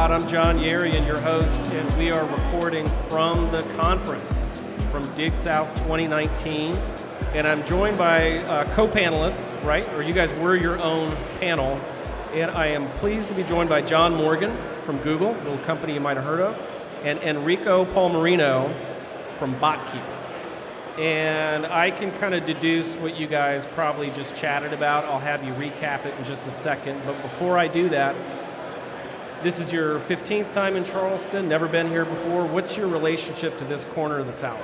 lot. I'm Jon Yarian, your host, and we are recording from the conference, from Dig South 2019. And I'm joined by co-panelists, right? Or you guys were your own panel. And I am pleased to be joined by Jon Morgan from Google, a little company you might have heard of, and Enrico Palmerino from Botkeeper. And I can kind of deduce what you guys probably just chatted about. I'll have you recap it in just a second. But before I do that, this is your 15th time in Charleston, never been here before. What's your relationship to this corner of the South?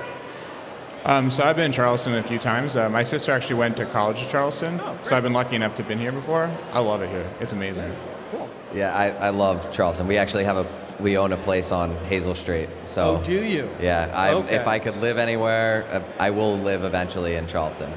So I've been in Charleston a few times. My sister actually went to college at Charleston, so I've been lucky enough to have been here before. I love it here. It's amazing. Cool. Yeah, I love Charleston. We actually we own a place on Hazel Street. So, oh, do you? Yeah, Okay. If I could live anywhere, I will live eventually in Charleston.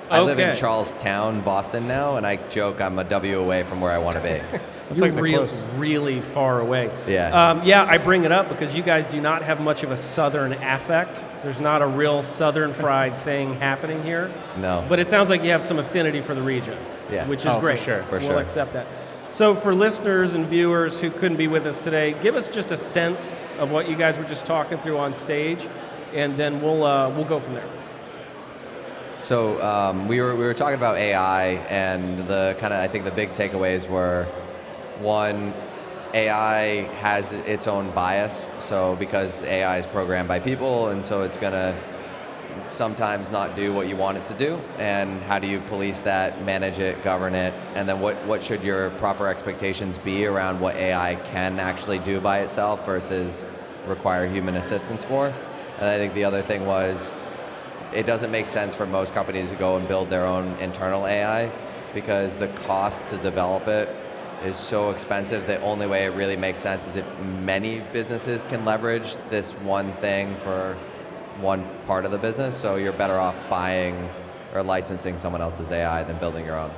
I live in Charlestown, Boston now, and I joke I'm a W away from where I want to be. It's like really far away. Yeah. Yeah, I bring it up because you guys do not have much of a Southern affect. There's not a real Southern fried thing happening here. No. But it sounds like you have some affinity for the region, which is great. For sure. We'll accept that. So for listeners and viewers who couldn't be with us today, give us just a sense of what you guys were just talking through on stage, and then we'll go from there. So we were talking about AI, and I think the big takeaways were, one, AI has its own bias. So because AI is programmed by people, and so it's gonna sometimes not do what you want it to do, and how do you police that, manage it, govern it, and then what should your proper expectations be around what AI can actually do by itself versus require human assistance for. And I think the other thing was, it doesn't make sense for most companies to go and build their own internal AI because the cost to develop it is so expensive. The only way it really makes sense is if many businesses can leverage this one thing for one part of the business, so you're better off buying or licensing someone else's AI than building your own.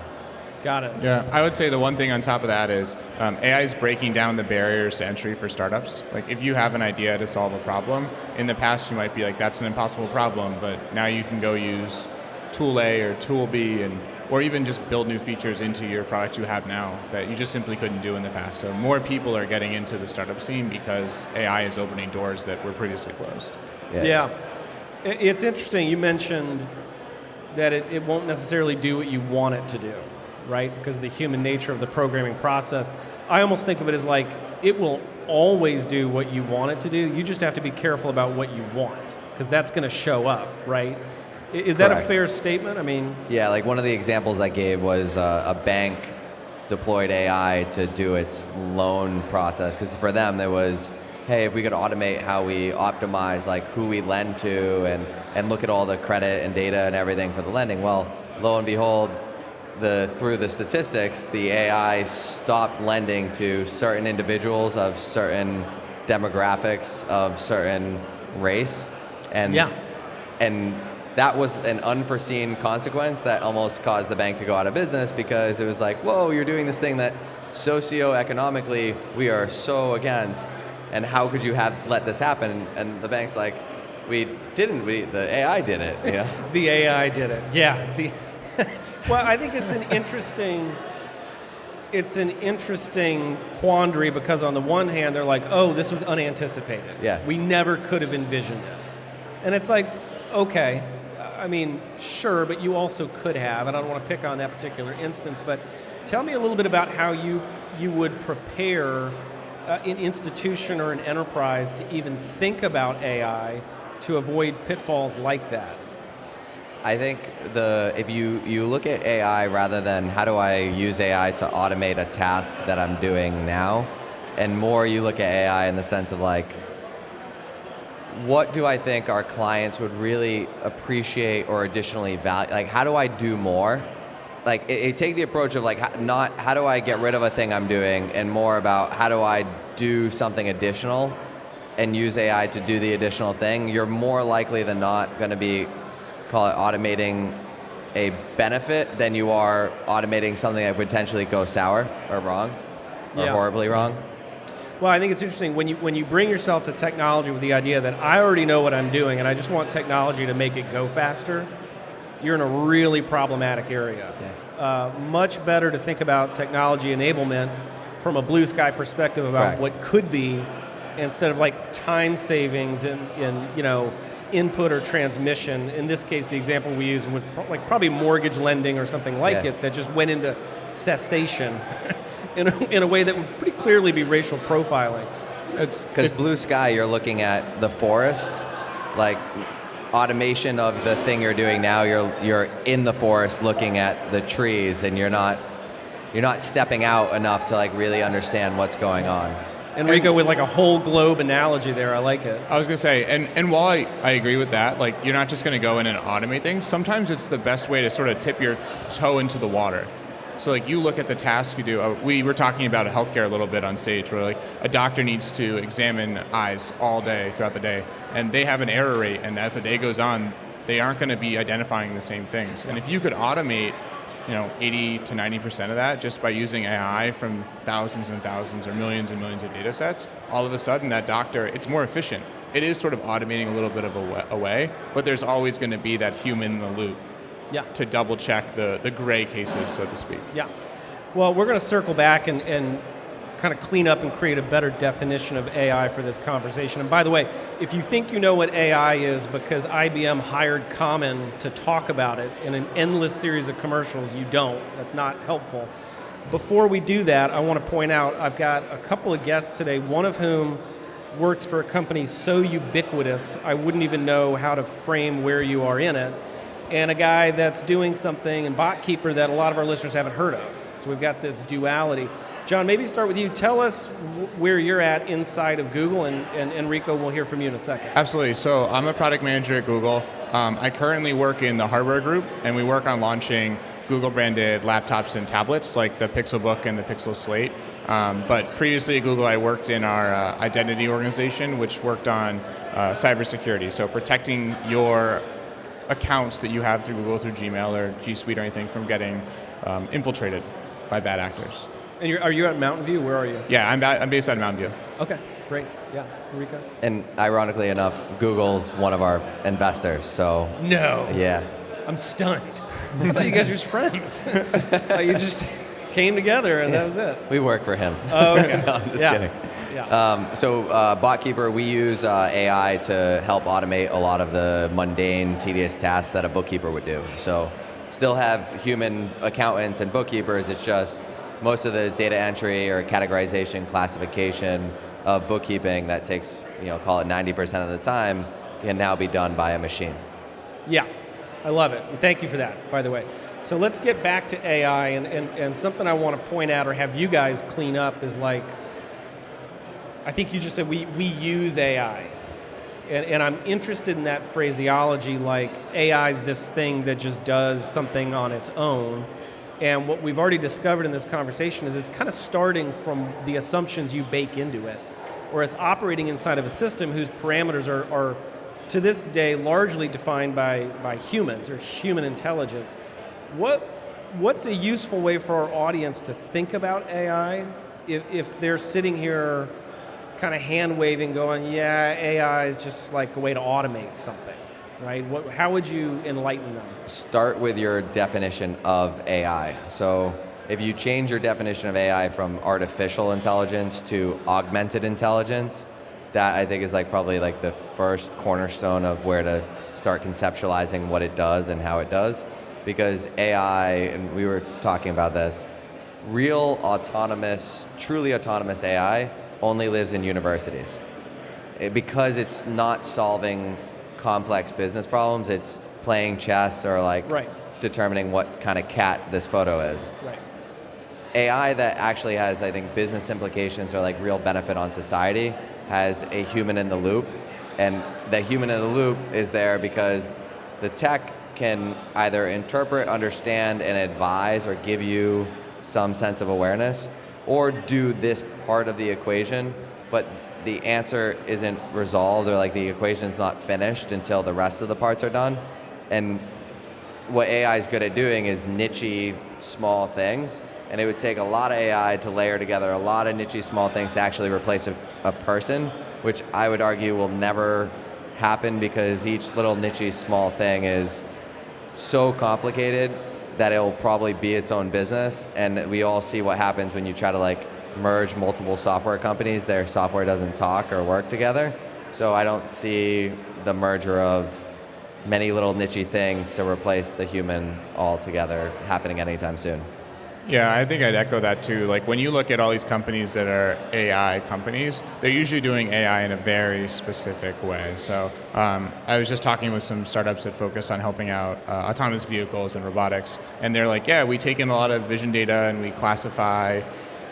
Got it. Yeah, I would say the one thing on top of that is AI is breaking down the barriers to entry for startups. Like if you have an idea to solve a problem, in the past you might be like, that's an impossible problem, but now you can go use tool A or tool B or even just build new features into your product you have now that you just simply couldn't do in the past. So more people are getting into the startup scene because AI is opening doors that were previously closed. Yeah. It's interesting, you mentioned that it won't necessarily do what you want it to do, right? Because of the human nature of the programming process. I almost think of it as like, it will always do what you want it to do. You just have to be careful about what you want, because that's going to show up, right? Is that a fair statement? I mean... Yeah, like one of the examples I gave was a bank deployed AI to do its loan process, because for them there was, hey, if we could automate how we optimize like who we lend to and look at all the credit and data and everything for the lending. Well, lo and behold, through the statistics, the AI stopped lending to certain individuals of certain demographics of certain race, and that was an unforeseen consequence that almost caused the bank to go out of business, because it was like, whoa, you're doing this thing that socioeconomically we are so against, and how could you let this happen? And the bank's like, we didn't, the AI did it. You know? The AI did it, yeah. Well, I think it's an interesting quandary, because on the one hand, they're like, oh, this was unanticipated. Yeah. We never could have envisioned it. And it's like, okay, I mean, sure, but you also could have, and I don't want to pick on that particular instance, but tell me a little bit about how you would prepare an institution or an enterprise to even think about AI to avoid pitfalls like that. I think if you look at AI rather than how do I use AI to automate a task that I'm doing now, and more you look at AI in the sense of like, what do I think our clients would really appreciate or additionally value? Like, how do I do more? Like, take the approach of like, not how do I get rid of a thing I'm doing, and more about how do I do something additional and use AI to do the additional thing. You're more likely than not going to be, call it automating a benefit than you are automating something that would potentially go sour or wrong or horribly wrong. Well, I think it's interesting when you bring yourself to technology with the idea that I already know what I'm doing and I just want technology to make it go faster, you're in a really problematic area. Yeah. Much better to think about technology enablement from a blue sky perspective about Correct. what could be, instead of like time savings in input or transmission. In this case, the example we used was like probably mortgage lending or something like it that just went into cessation in a way that would pretty clearly be racial profiling. Because blue sky, you're looking at the forest, like automation of the thing you're doing now. You're in the forest looking at the trees, and you're not stepping out enough to like really understand what's going on. Enrico with like a whole globe analogy there. I like it. I was going to say, and while I agree with that, like you're not just going to go in and automate things. Sometimes it's the best way to sort of tip your toe into the water. So like you look at the task you do. We were talking about healthcare a little bit on stage, where like a doctor needs to examine eyes all day throughout the day, and they have an error rate, and as the day goes on, they aren't going to be identifying the same things. And if you could automate 80 to 90% of that just by using AI from thousands and thousands or millions and millions of data sets, all of a sudden that doctor, it's more efficient. It is sort of automating a little bit of a way, but there's always going to be that human in the loop to double check the gray cases, so to speak. Yeah. Well, we're going to circle back and kind of clean up and create a better definition of AI for this conversation. And by the way, if you think you know what AI is because IBM hired Common to talk about it in an endless series of commercials, you don't. That's not helpful. Before we do that, I want to point out I've got a couple of guests today, one of whom works for a company so ubiquitous I wouldn't even know how to frame where you are in it, and a guy that's doing something in Botkeeper that a lot of our listeners haven't heard of. So we've got this duality. Jon, maybe start with you. Tell us where you're at inside of Google, and Enrico, we'll hear from you in a second. Absolutely. So I'm a product manager at Google. I currently work in the hardware group, and we work on launching Google-branded laptops and tablets like the Pixelbook and the Pixel Slate. But previously at Google, I worked in our identity organization, which worked on cybersecurity, so protecting your accounts that you have through Google, through Gmail or G Suite or anything from getting infiltrated by bad actors. And are you at Mountain View? Where are you? Yeah, I'm based out of Mountain View. Okay, great. Yeah, Enrico? And ironically enough, Google's one of our investors, so... No. Yeah. I'm stunned. I thought you guys were just friends. You just came together and that was it. We work for him. Oh, okay. No, I'm just kidding. Yeah. So Botkeeper, we use AI to help automate a lot of the mundane, tedious tasks that a bookkeeper would do. So still have human accountants and bookkeepers, it's just most of the data entry or categorization, classification of bookkeeping that takes, call it 90% of the time, can now be done by a machine. Yeah, I love it. And thank you for that, by the way. So let's get back to AI, and something I want to point out or have you guys clean up is like, I think you just said we use AI. And I'm interested in that phraseology, like AI is this thing that just does something on its own. And what we've already discovered in this conversation is it's kind of starting from the assumptions you bake into it, or it's operating inside of a system whose parameters are to this day largely defined by humans or human intelligence. What's a useful way for our audience to think about AI if they're sitting here kind of hand-waving going, yeah, AI is just like a way to automate something, right? How would you enlighten them? Start with your definition of AI. So if you change your definition of AI from artificial intelligence to augmented intelligence, that I think is probably the first cornerstone of where to start conceptualizing what it does and how it does. Because AI, and we were talking about this, real autonomous, truly autonomous AI only lives in universities. Because it's not solving complex business problems, it's playing chess or determining what kind of cat this photo is. Right. AI that actually has, I think, business implications or real benefit on society has a human in the loop. And the human in the loop is there because the tech can either interpret, understand, and advise or give you some sense of awareness, or do this part of the equation, but the answer isn't resolved, or the equation's not finished until the rest of the parts are done. And what AI is good at doing is niche-y small things, and it would take a lot of AI to layer together a lot of niche-y small things to actually replace a person, which I would argue will never happen because each little niche-y small thing is so complicated that it'll probably be its own business. And we all see what happens when you try to merge multiple software companies, their software doesn't talk or work together. So I don't see the merger of many little niche things to replace the human altogether happening anytime soon. Yeah, I think I'd echo that too. Like when you look at all these companies that are AI companies, they're usually doing AI in a very specific way. So I was just talking with some startups that focus on helping out autonomous vehicles and robotics, and they're like, yeah, we take in a lot of vision data and we classify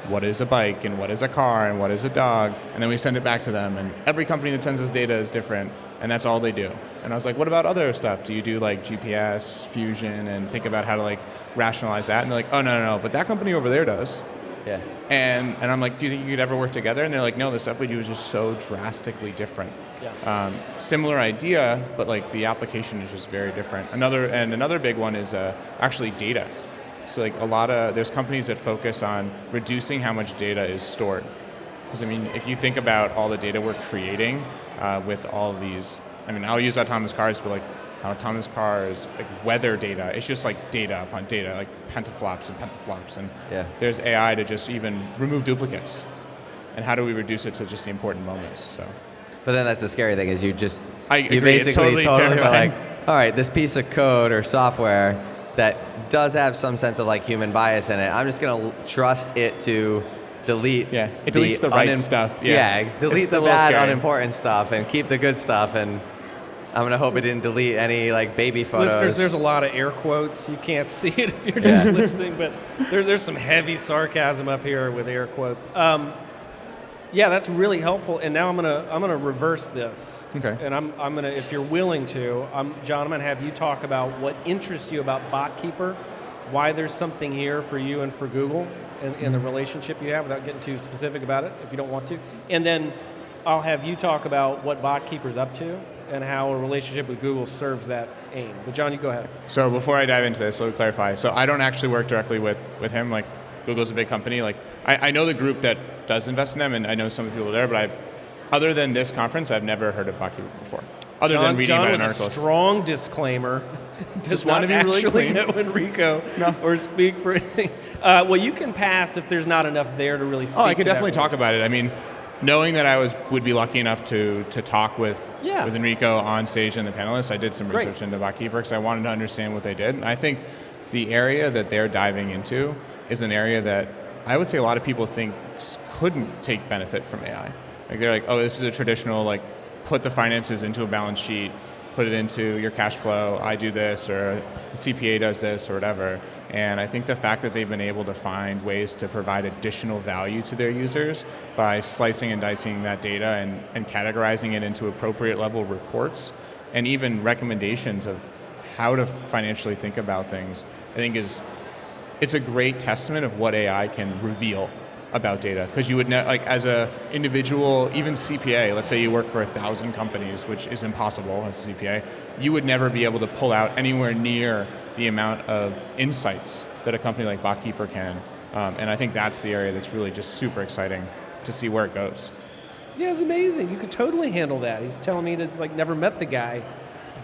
what is a bike and what is a car and what is a dog, and then we send it back to them, and every company that sends us data is different, and that's all they do. And I was like, what about other stuff? Do you do like GPS, fusion, and think about how to like rationalize that? And they're like, oh, no, but that company over there does. Yeah. And I'm like, do you think you could ever work together? And they're like, no, the stuff we do is just so drastically different. Yeah. Similar idea, but like the application is just very different. Another big one is actually data. So like there's companies that focus on reducing how much data is stored. Because I mean, if you think about all the data we're creating with all of these, I mean, I'll use autonomous cars, but like autonomous cars, like weather data, it's just like data upon data, like petaflops and petaflops. And there's AI to just even remove duplicates. And how do we reduce it to just the important moments? So. But then that's the scary thing is you agree, basically totally are like, all right, this piece of code or software that does have some sense of like human bias in it, I'm just going to trust it to delete it deletes the right stuff. Delete the bad, unimportant stuff and keep the good stuff. And I'm going to hope it didn't delete any like baby photos. Listeners, there's a lot of air quotes. You can't see it if you're just listening, but there's some heavy sarcasm up here with air quotes. Yeah, that's really helpful. And now I'm gonna reverse this. Okay. And I'm gonna, if you're willing to, John, I'm gonna have you talk about what interests you about Botkeeper, why there's something here for you and for Google, and the relationship you have, without getting too specific about it, if you don't want to. And then I'll have you talk about what Botkeeper's up to and how a relationship with Google serves that aim. But John, you go ahead. So before I dive into this, let me clarify. So I don't actually work directly with him. Like Google's a big company. Like I know the group that does invest in them, and I know some of the people there, but other than this conference, I've never heard of Botkeeper before. Other than reading about it in articles. A strong disclaimer. Just want to be really clean. Know Enrico or speak for anything. Well, you can pass if there's not enough there to really speak. I could definitely talk about it. I mean, knowing that I would be lucky enough to talk with Enrico on stage and the panelists, I did some research into Botkeeper because I wanted to understand what they did. And I think the area that they're diving into is an area that I would say a lot of people think couldn't take benefit from AI. Like they're like, oh, this is a traditional, like, put the finances into a balance sheet, put it into your cash flow, I do this, or a CPA does this, or whatever. And I think the fact that they've been able to find ways to provide additional value to their users by slicing and dicing that data and categorizing it into appropriate level reports, and even recommendations of how to financially think about things, I think it's a great testament of what AI can reveal about data. Because you would like as a individual, even CPA, let's say you work for 1,000 companies, which is impossible as a CPA, you would never be able to pull out anywhere near the amount of insights that a company like Botkeeper can. And I think that's the area that's really just super exciting to see where it goes. Yeah, it's amazing. You could totally handle that. He's telling me he's like never met the guy.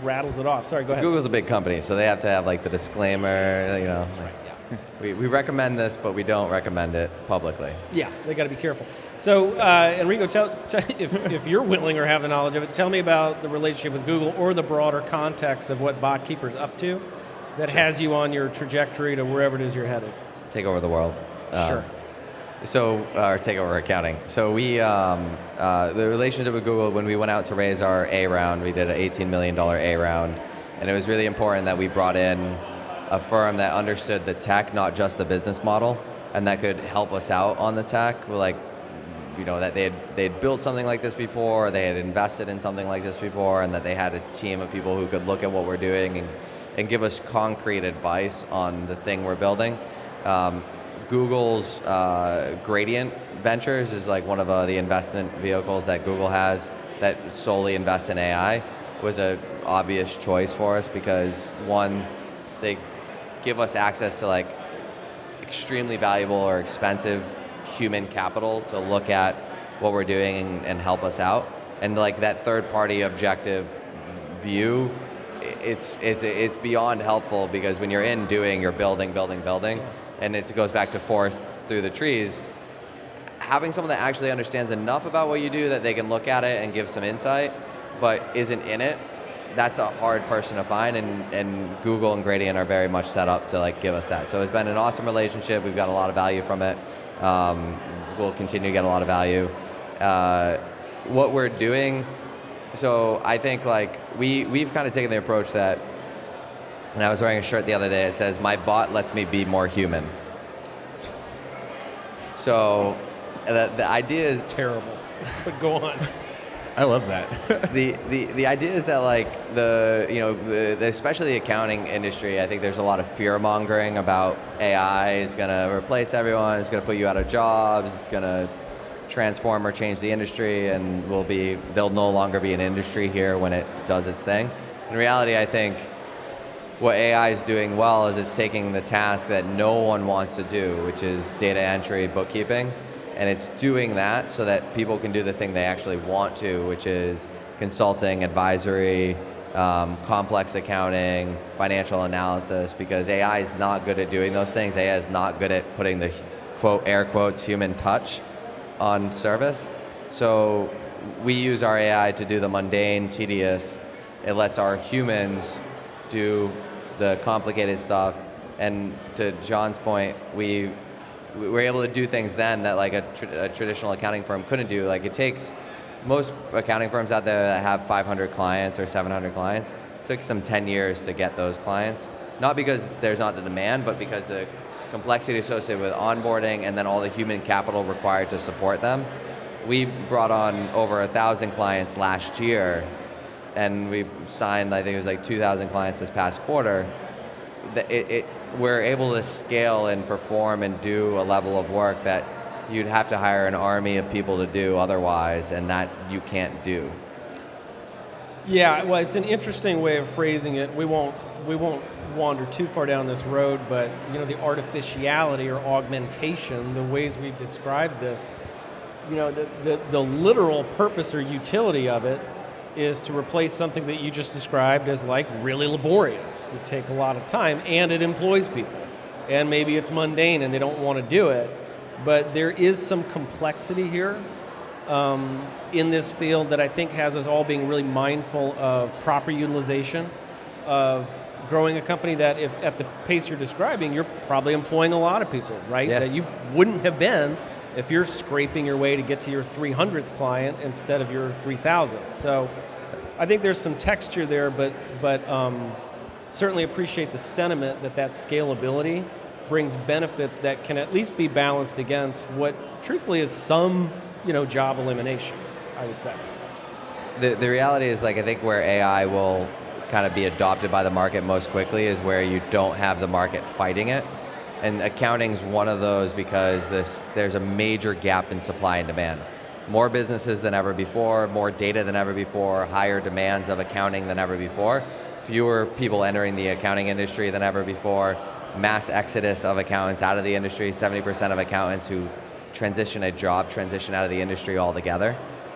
Rattles it off. Sorry, go ahead. Google's a big company, so they have to have like the disclaimer, you know. That's right, yeah. We recommend this, but we don't recommend it publicly. Yeah, they got to be careful. So, Enrico, tell if you're willing or have the knowledge of it, tell me about the relationship with Google or the broader context of what Botkeeper's up to that has you on your trajectory to wherever it is you're headed. Take over the world. Sure. Or take over accounting. So we, the relationship with Google, when we went out to raise our A round, we did an $18 million A round, and it was really important that we brought in a firm that understood the tech, not just the business model, and that could help us out on the tech. We're like, you know, that they'd built something like this before, they had invested in something like this before, and that they had a team of people who could look at what we're doing and give us concrete advice on the thing we're building. Google's Gradient Ventures is like one of the investment vehicles that Google has that solely invests in AI. Was an obvious choice for us because one, they give us access to like extremely valuable or expensive human capital to look at what we're doing and help us out. And like that third party objective view, it's beyond helpful because when you're in doing, you're building. And it goes back to forest through the trees. having someone that actually understands enough about what you do that they can look at it and give some insight, but isn't in it, that's a hard person to find, and Google and Gradient are very much set up to like give us that. So it's been an awesome relationship. We've got a lot of value from it. We'll continue to get a lot of value. What we're doing, so I think like we've kind of taken the approach that, and I was wearing a shirt the other day, it says, "My bot lets me be more human." So the idea is Terrible, but go on. I love that. the idea is that like especially the accounting industry, I think there's a lot of fear mongering about AI is going to replace everyone, it's going to put you out of jobs, it's going to transform or change the industry, and there'll no longer be an industry here when it does its thing. In reality, I think what AI is doing well is it's taking the task that no one wants to do, which is data entry, bookkeeping, and it's doing that so that people can do the thing they actually want to, which is consulting, advisory, complex accounting, financial analysis, because AI is not good at doing those things. AI is not good at putting the quote, air quotes, human touch on service. So we use our AI to do the mundane, tedious. It lets our humans do the complicated stuff. And to Jon's point, we were able to do things then that like a traditional accounting firm couldn't do. Like it takes, most accounting firms out there that have 500 clients or 700 clients, it took them 10 years to get those clients. Not because there's not the demand, but because the complexity associated with onboarding and then all the human capital required to support them. We brought on over 1,000 clients last year, and we signed, I think it was like 2,000 clients this past quarter. We're able to scale and perform and do a level of work that you'd have to hire an army of people to do otherwise, and that you can't do. Yeah, well, it's an interesting way of phrasing it. We won't wander too far down this road, but the artificiality or augmentation, the ways we've described this, the literal purpose or utility of it is to replace something that you just described as like really laborious. It would take a lot of time, and it employs people. And maybe it's mundane and they don't want to do it, but there is some complexity here in this field that I think has us all being really mindful of proper utilization, of growing a company that, if at the pace you're describing, you're probably employing a lot of people, right? Yeah. That you wouldn't have been if you're scraping your way to get to your 300th client instead of your 3,000th. So I think there's some texture there, but certainly appreciate the sentiment that scalability brings benefits that can at least be balanced against what truthfully is some job elimination, I would say. The reality is, like, I think where AI will kind of be adopted by the market most quickly is where you don't have the market fighting it. And accounting's one of those, because there's a major gap in supply and demand. More businesses than ever before, more data than ever before, higher demands of accounting than ever before, fewer people entering the accounting industry than ever before, mass exodus of accountants out of the industry. 70% of accountants who transition a job transition out of the industry altogether.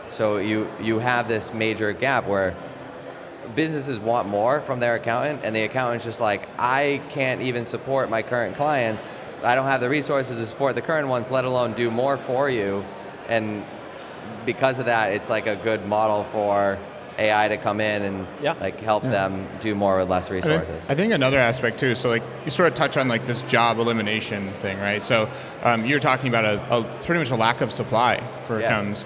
So you have this major gap where businesses want more from their accountant, and the accountant's just like, I can't even support my current clients. I don't have the resources to support the current ones, let alone do more for you. And because of that, it's like a good model for AI to come in and help them do more with less resources. I think another aspect too, so like you sort of touch on like this job elimination thing, right? So you're talking about a pretty much a lack of supply for accountants.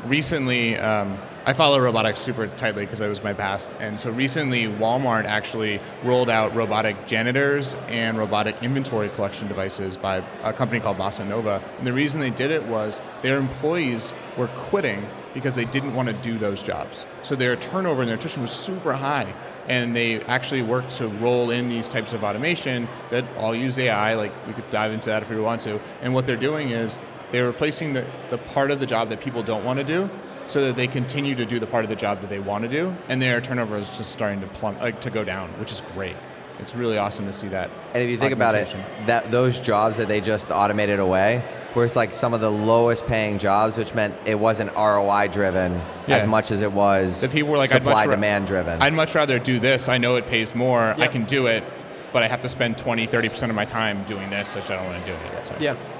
Recently, I follow robotics super tightly because it was my past, and so recently Walmart actually rolled out robotic janitors and robotic inventory collection devices by a company called Bossa Nova. And the reason they did it was their employees were quitting because they didn't want to do those jobs. So their turnover and their attrition was super high, and they actually worked to roll in these types of automation that all use AI, like we could dive into that if we want to. And what they're doing is they're replacing the part of the job that people don't want to do, so that they continue to do the part of the job that they want to do, and their turnover is just starting to to go down, which is great. It's really awesome to see that. And if you think about it, that those jobs that they just automated away were like some of the lowest paying jobs, which meant it wasn't ROI driven as much as it was the people were like, supply demand driven. I'd much rather do this. I know it pays more. I can do it, but I have to spend 20, 30% of my time doing this, which I don't want to do it. So.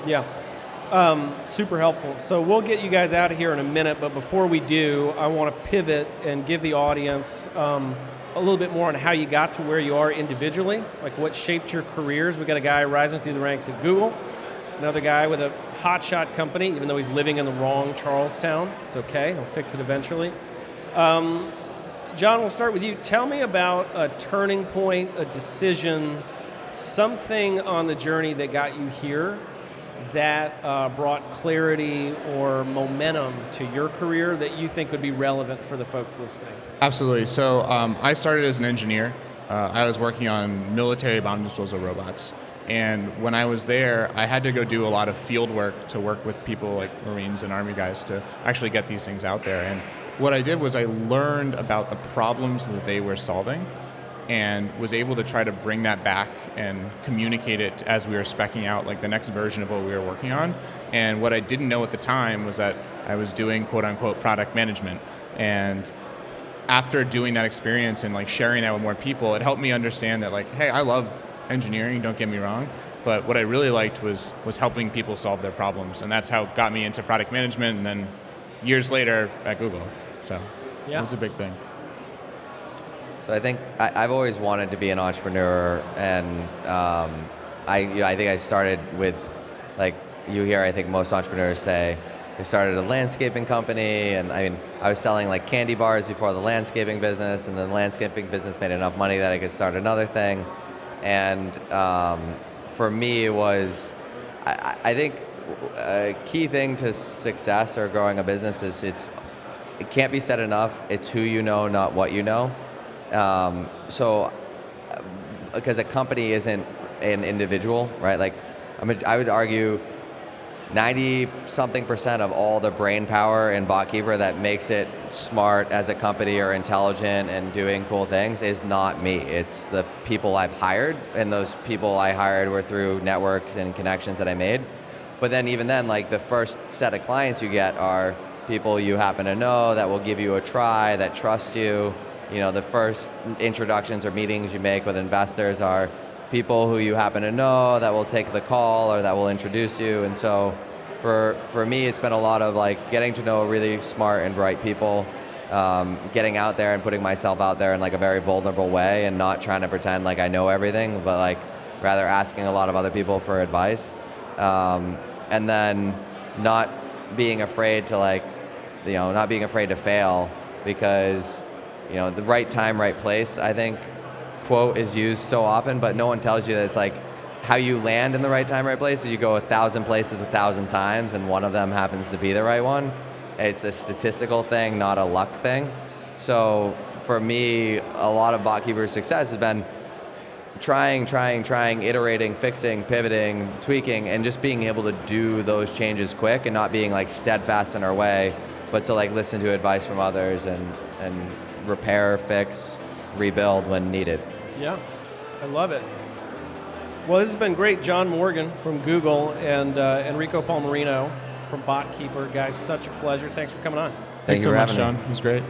Yeah. Super helpful. So we'll get you guys out of here in a minute, but before we do, I want to pivot and give the audience a little bit more on how you got to where you are individually, like what shaped your careers. We got a guy rising through the ranks at Google, another guy with a hotshot company, even though he's living in the wrong Charlestown. It's okay, he'll fix it eventually. Jon, we'll start with you. Tell me about a turning point, a decision, something on the journey that got you here that brought clarity or momentum to your career that you think would be relevant for the folks listening. Absolutely. So I started as an engineer. I was working on military bomb disposal robots. And when I was there, I had to go do a lot of field work to work with people like Marines and Army guys to actually get these things out there. And what I did was I learned about the problems that they were solving and was able to try to bring that back and communicate it as we were speccing out like the next version of what we were working on. And what I didn't know at the time was that I was doing quote unquote product management. And after doing that experience and like sharing that with more people, it helped me understand that like, hey, I love engineering, don't get me wrong, but what I really liked was helping people solve their problems. And that's how it got me into product management and then years later at Google. So it was a big thing. So I think I've always wanted to be an entrepreneur, and I think I started with, like you hear, I think most entrepreneurs say they started a landscaping company, and I mean I was selling like candy bars before the landscaping business, and then the landscaping business made enough money that I could start another thing. And for me, it was I think a key thing to success or growing a business is it can't be said enough. It's who you know, not what you know. So, because a company isn't an individual, right? Like, I would argue 90-something% of all the brain power in Botkeeper that makes it smart as a company or intelligent and doing cool things is not me. It's the people I've hired, and those people I hired were through networks and connections that I made. But then even then, like the first set of clients you get are people you happen to know that will give you a try, that trust you. You know, the first introductions or meetings you make with investors are people who you happen to know that will take the call or that will introduce you. And so for me, it's been a lot of like getting to know really smart and bright people, getting out there and putting myself out there in like a very vulnerable way and not trying to pretend like I know everything, but like rather asking a lot of other people for advice. And then not being afraid to like, you know, not being afraid to fail, because, you know, the right time, right place, I think, quote is used so often, but no one tells you that it's like how you land in the right time, right place. So you go 1,000 places 1,000 times, and one of them happens to be the right one. It's a statistical thing, not a luck thing. So for me, a lot of Botkeeper's success has been trying, iterating, fixing, pivoting, tweaking, and just being able to do those changes quick and not being like steadfast in our way, but to like listen to advice from others and repair, fix, rebuild when needed. Yeah, I love it. Well, this has been great. Jon Morgan from Google and Enrico Palmerino from Botkeeper. Guys, such a pleasure. Thanks for coming on. Thanks so for much, having me. Jon. It was great.